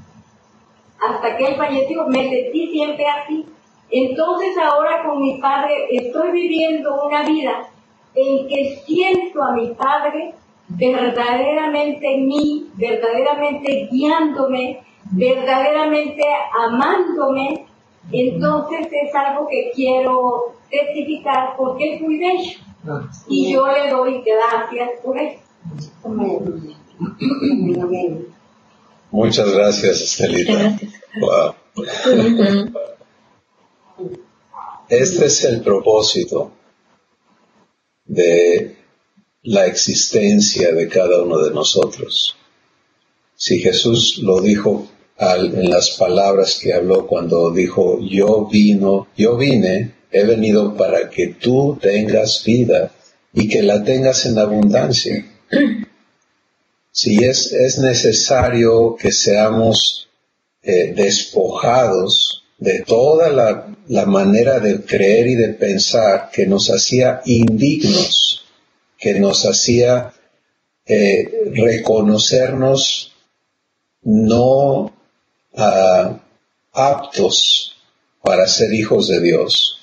Hasta que él falleció, me sentí siempre así. Entonces ahora con mi padre estoy viviendo una vida en que siento a mi padre verdaderamente en mí, verdaderamente guiándome, verdaderamente amándome. Entonces es algo que quiero testificar porque es muy bello. Y yo le doy gracias por eso. Amén. Amén. Muchas gracias, Estelita. Gracias. Wow. Este es el propósito de la existencia de cada uno de nosotros. Si Jesús lo dijo en las palabras que habló cuando dijo, yo vine, he venido para que tú tengas vida y que la tengas en abundancia. Si es necesario que seamos despojados de toda la manera de creer y de pensar que nos hacía indignos, que nos hacía reconocernos no aptos para ser hijos de Dios,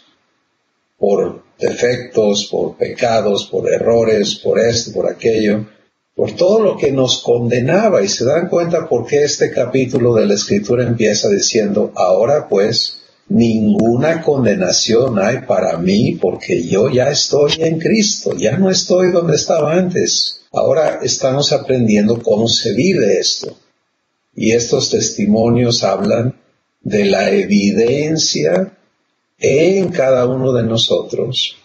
por defectos, por pecados, por errores, por esto, por aquello, por todo lo que nos condenaba. Y se dan cuenta por qué este capítulo de la Escritura empieza diciendo, ahora pues, ninguna condenación hay para mí, porque yo ya estoy en Cristo, ya no estoy donde estaba antes. Ahora estamos aprendiendo cómo se vive esto. Y estos testimonios hablan de la evidencia en cada uno de nosotros,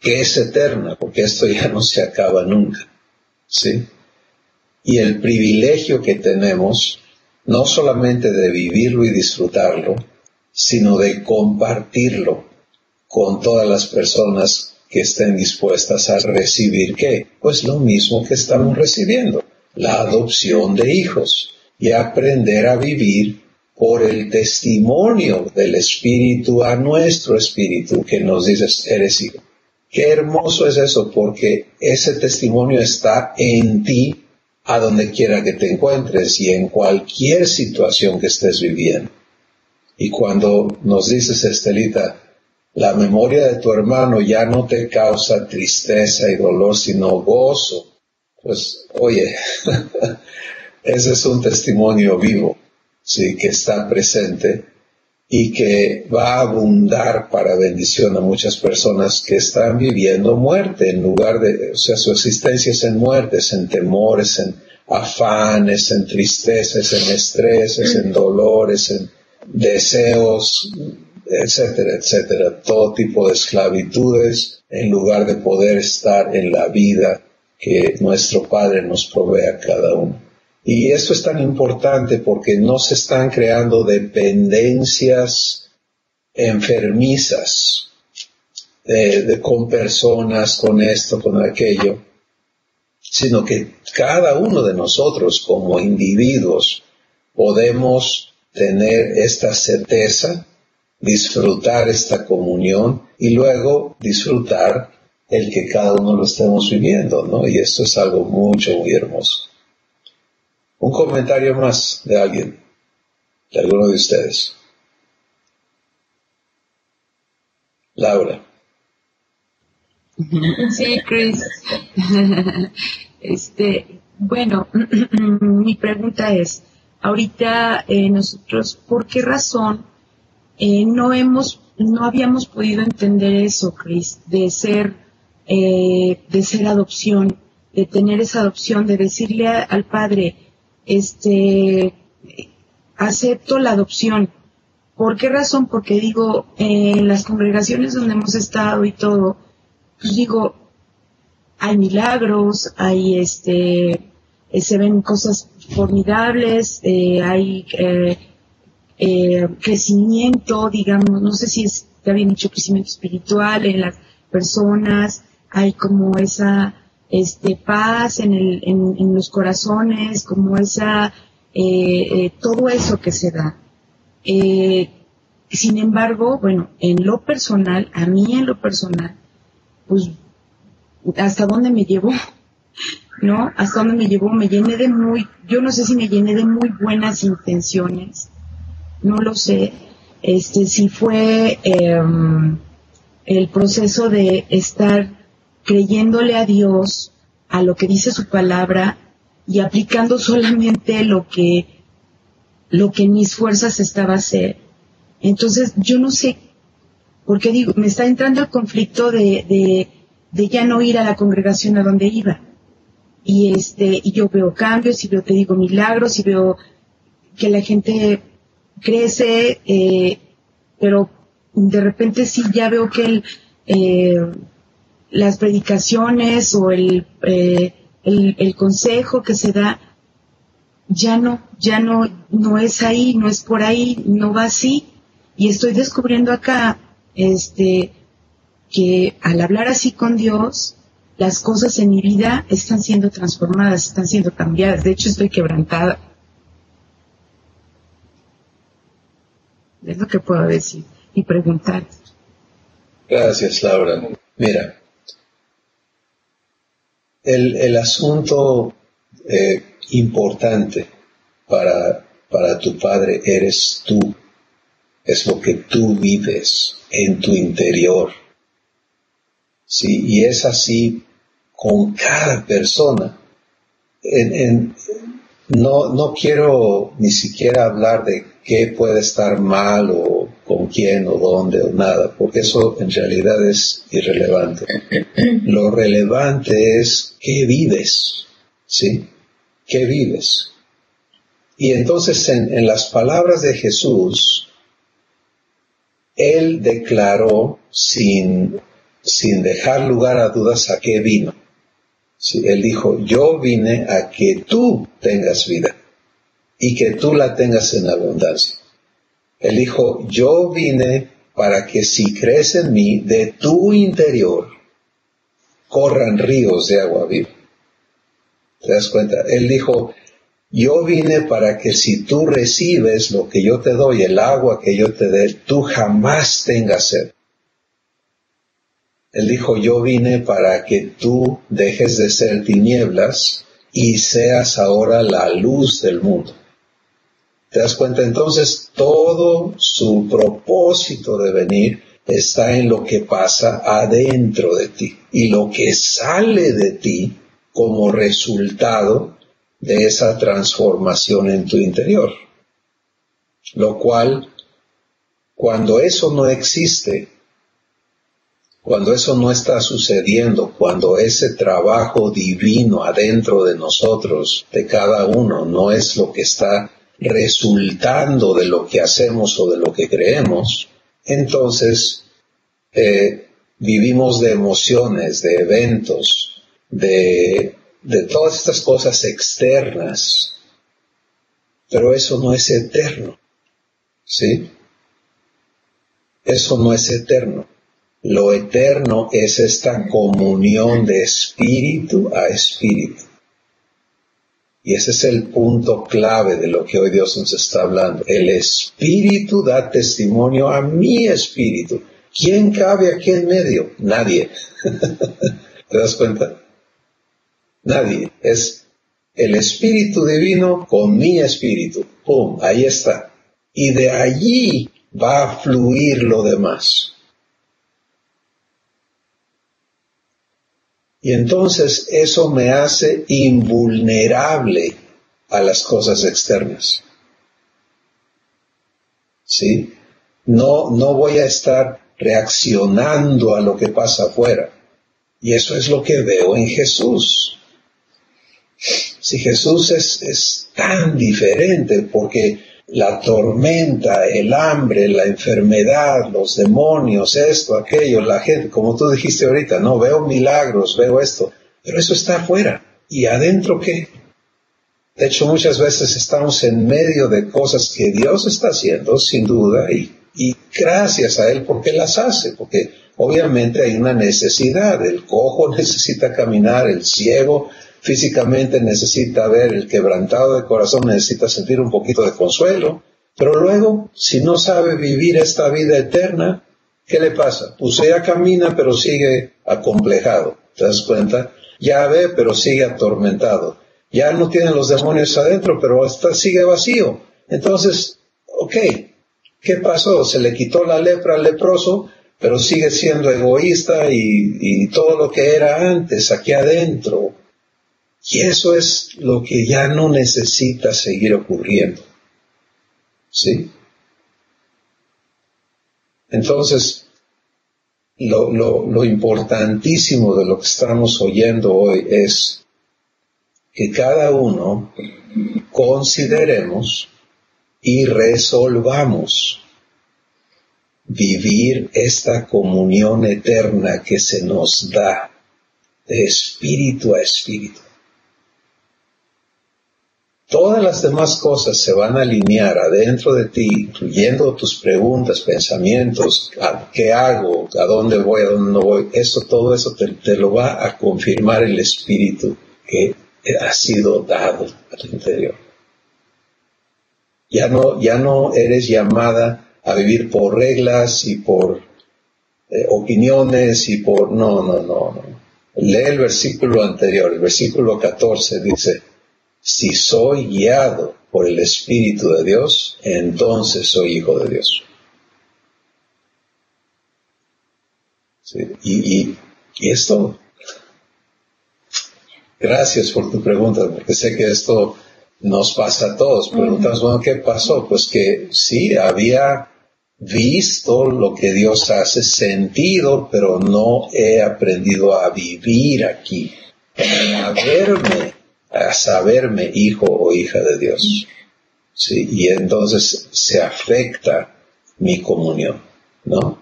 que es eterna, porque esto ya no se acaba nunca, ¿sí? Y el privilegio que tenemos, no solamente de vivirlo y disfrutarlo, sino de compartirlo con todas las personas que estén dispuestas a recibir, ¿qué? Pues lo mismo que estamos recibiendo, la adopción de hijos, y aprender a vivir por el testimonio del Espíritu a nuestro espíritu, que nos dice, eres hijo. Qué hermoso es eso, porque ese testimonio está en ti, a donde quiera que te encuentres y en cualquier situación que estés viviendo. Y cuando nos dices, Estelita, la memoria de tu hermano ya no te causa tristeza y dolor, sino gozo, pues, oye, ese es un testimonio vivo, sí, que está presente y que va a abundar para bendición a muchas personas que están viviendo muerte en lugar de, o sea, su existencia es en muertes, en temores, en afanes, en tristezas, en estreses, en dolores, en deseos, etcétera, etcétera, todo tipo de esclavitudes, en lugar de poder estar en la vida que nuestro Padre nos provee a cada uno. Y esto es tan importante porque no se están creando dependencias enfermizas con personas, con esto, con aquello, sino que cada uno de nosotros como individuos podemos tener esta certeza, disfrutar esta comunión y luego disfrutar el que cada uno lo estemos viviendo, ¿no? Y esto es algo muy hermoso. Un comentario más de alguien, de alguno de ustedes. Laura. Sí, Chris. Bueno, mi pregunta es, ahorita nosotros, ¿por qué razón no habíamos podido entender eso, Chris, de ser adopción, de tener esa adopción, de decirle al Padre, acepto la adopción? ¿Por qué razón? Porque digo, en las congregaciones donde hemos estado y todo, pues digo, hay milagros, hay se ven cosas formidables, hay crecimiento, digamos, no sé si está bien dicho, crecimiento espiritual en las personas, hay como esa paz en los corazones, como esa todo eso que se da. Sin embargo, bueno, a mí en lo personal, pues, ¿hasta dónde me llevó? ¿No? ¿Hasta dónde me llevó? Yo no sé si me llené de muy buenas intenciones, no lo sé, si fue el proceso de estar creyéndole a Dios, a lo que dice su palabra, y aplicando solamente lo que en mis fuerzas estaba a hacer. Entonces, yo no sé, porque digo, me está entrando el conflicto de ya no ir a la congregación a donde iba. Y yo veo cambios, y veo, te digo, milagros, y veo que la gente crece, pero de repente sí ya veo que las predicaciones o el consejo que se da ya no es ahí, no es por ahí, no va así. Y estoy descubriendo acá que al hablar así con Dios, las cosas en mi vida están siendo transformadas, están siendo cambiadas. De hecho, estoy quebrantada. Es lo que puedo decir y preguntar. Gracias, Laura. Mira, el asunto importante para tu Padre eres tú. Es lo que tú vives en tu interior. Sí, y es así con cada persona. No quiero ni siquiera hablar de qué puede estar mal o con quién o dónde o nada, porque eso en realidad es irrelevante. Lo relevante es qué vives, ¿sí? ¿Qué vives? Y entonces en las palabras de Jesús, Él declaró sin dejar lugar a dudas a qué vino. Sí, Él dijo, yo vine a que tú tengas vida y que tú la tengas en abundancia. Él dijo, yo vine para que si crees en mí, de tu interior corran ríos de agua viva. ¿Te das cuenta? Él dijo, yo vine para que si tú recibes lo que yo te doy, el agua que yo te dé, tú jamás tengas sed. Él dijo, yo vine para que tú dejes de ser tinieblas y seas ahora la luz del mundo. ¿Te das cuenta? Entonces, todo su propósito de venir está en lo que pasa adentro de ti y lo que sale de ti como resultado de esa transformación en tu interior. Lo cual, cuando eso no existe, cuando eso no está sucediendo, cuando ese trabajo divino adentro de nosotros, de cada uno, no es lo que está resultando de lo que hacemos o de lo que creemos, entonces vivimos de emociones, de eventos, de todas estas cosas externas, pero eso no es eterno, ¿sí? Eso no es eterno. Lo eterno es esta comunión de espíritu a espíritu. Y ese es el punto clave de lo que hoy Dios nos está hablando. El espíritu da testimonio a mi espíritu. ¿Quién cabe aquí en medio? Nadie. ¿Te das cuenta? Nadie. Es el espíritu divino con mi espíritu. ¡Pum! Ahí está. Y de allí va a fluir lo demás. Y entonces eso me hace invulnerable a las cosas externas. ¿Sí? No voy a estar reaccionando a lo que pasa afuera. Y eso es lo que veo en Jesús. Si Jesús es tan diferente, porque la tormenta, el hambre, la enfermedad, los demonios, esto, aquello, la gente, como tú dijiste ahorita, no, veo milagros, veo esto, pero eso está afuera. ¿Y adentro qué? De hecho, muchas veces estamos en medio de cosas que Dios está haciendo, sin duda, y gracias a Él porque las hace, porque obviamente hay una necesidad. El cojo necesita caminar, el ciego físicamente necesita ver, el quebrantado de corazón necesita sentir un poquito de consuelo, pero luego, si no sabe vivir esta vida eterna, ¿qué le pasa? Pues ella camina pero sigue acomplejado, ¿te das cuenta? Ya ve pero sigue atormentado, ya no tiene los demonios adentro pero sigue vacío. Entonces, ok, ¿qué pasó? Se le quitó la lepra al leproso, pero sigue siendo egoísta y todo lo que era antes aquí adentro. Y eso es lo que ya no necesita seguir ocurriendo. ¿Sí? Entonces, lo importantísimo de lo que estamos oyendo hoy es que cada uno consideremos y resolvamos vivir esta comunión eterna que se nos da de espíritu a espíritu. Todas las demás cosas se van a alinear adentro de ti, incluyendo tus preguntas, pensamientos, ¿qué hago? ¿A dónde voy? ¿A dónde no voy? Todo eso te lo va a confirmar el Espíritu que ha sido dado a tu interior. Ya no eres llamada a vivir por reglas y por opiniones y por... No. Lee el versículo anterior, el versículo 14 dice... Si soy guiado por el Espíritu de Dios, entonces soy hijo de Dios. ¿Sí? Y esto, gracias por tu pregunta, porque sé que esto nos pasa a todos. Preguntamos, bueno, ¿qué pasó? Pues que sí, había visto lo que Dios hace, sentido, pero no he aprendido a vivir aquí, a saberme hijo o hija de Dios. Sí, y entonces se afecta mi comunión, ¿no?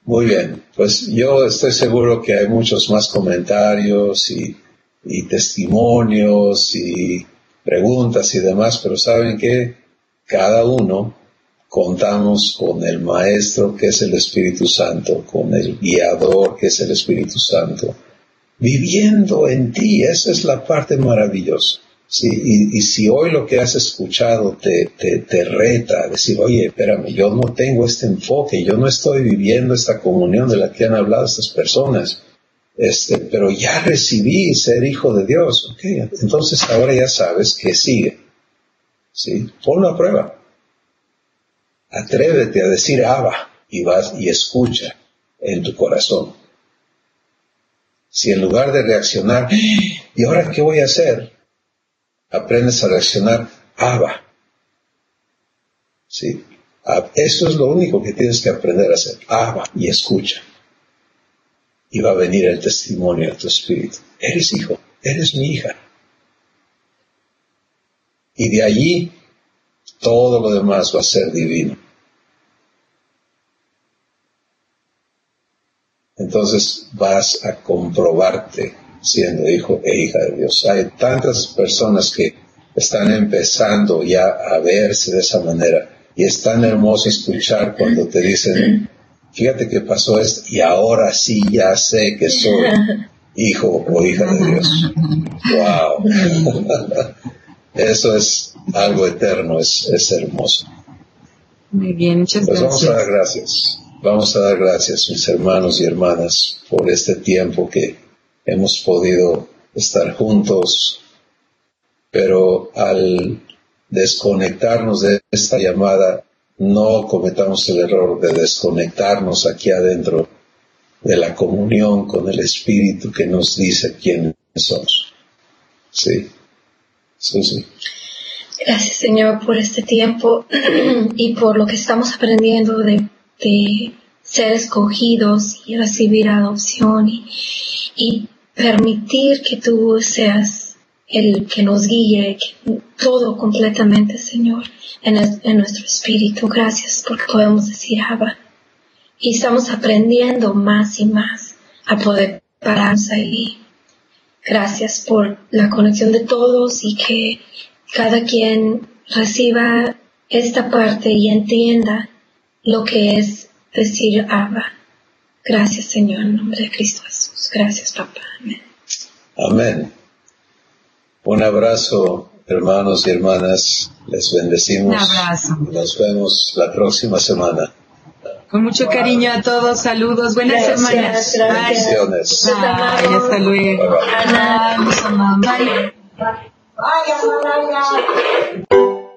Muy bien, pues yo estoy seguro que hay muchos más comentarios y testimonios y preguntas y demás, pero ¿saben qué? Cada uno contamos con el Maestro que es el Espíritu Santo, con el Guiador que es el Espíritu Santo, viviendo en ti. Esa es la parte maravillosa. Sí, y si hoy lo que has escuchado te reta a decir, oye, espérame, yo no tengo este enfoque, yo no estoy viviendo esta comunión de la que han hablado estas personas, pero ya recibí ser hijo de Dios, okay, entonces ahora ya sabes que sigue. Sí, ponlo a prueba. Atrévete a decir Abba y vas y escucha en tu corazón. Si en lugar de reaccionar, ¿y ahora qué voy a hacer? Aprendes a reaccionar, Abba. ¿Sí? Eso es lo único que tienes que aprender a hacer, Abba, y escucha. Y va a venir el testimonio de tu espíritu. Eres hijo, eres mi hija. Y de allí, todo lo demás va a ser divino. Entonces vas a comprobarte siendo hijo e hija de Dios. Hay tantas personas que están empezando ya a verse de esa manera y es tan hermoso escuchar cuando te dicen, fíjate que pasó esto y ahora sí ya sé que soy hijo o hija de Dios. ¡Wow! Eso es algo eterno, es hermoso. Muy bien, muchas gracias. Vamos a dar gracias. Vamos a dar gracias, mis hermanos y hermanas, por este tiempo que hemos podido estar juntos, pero al desconectarnos de esta llamada, no cometamos el error de desconectarnos aquí adentro de la comunión con el Espíritu que nos dice quiénes somos. Sí, Susi. Gracias, Señor, por este tiempo y por lo que estamos aprendiendo de ser escogidos y recibir adopción y permitir que tú seas el que nos guíe todo completamente, Señor, en nuestro espíritu. Gracias porque podemos decir Abba. Y estamos aprendiendo más y más a poder pararnos ahí. Gracias por la conexión de todos y que cada quien reciba esta parte y entienda lo que es decir Abba. Gracias, Señor, en nombre de Cristo Jesús. Gracias, Papá. Amén. Amén. Un abrazo, hermanos y hermanas. Les bendecimos. Un abrazo. Nos vemos la próxima semana. Con mucho cariño a todos. Saludos. Buenas semanas. Bendiciones. Bye. Hasta luego. Bye, bye. Bye. Los amamos. Bye. Vaya,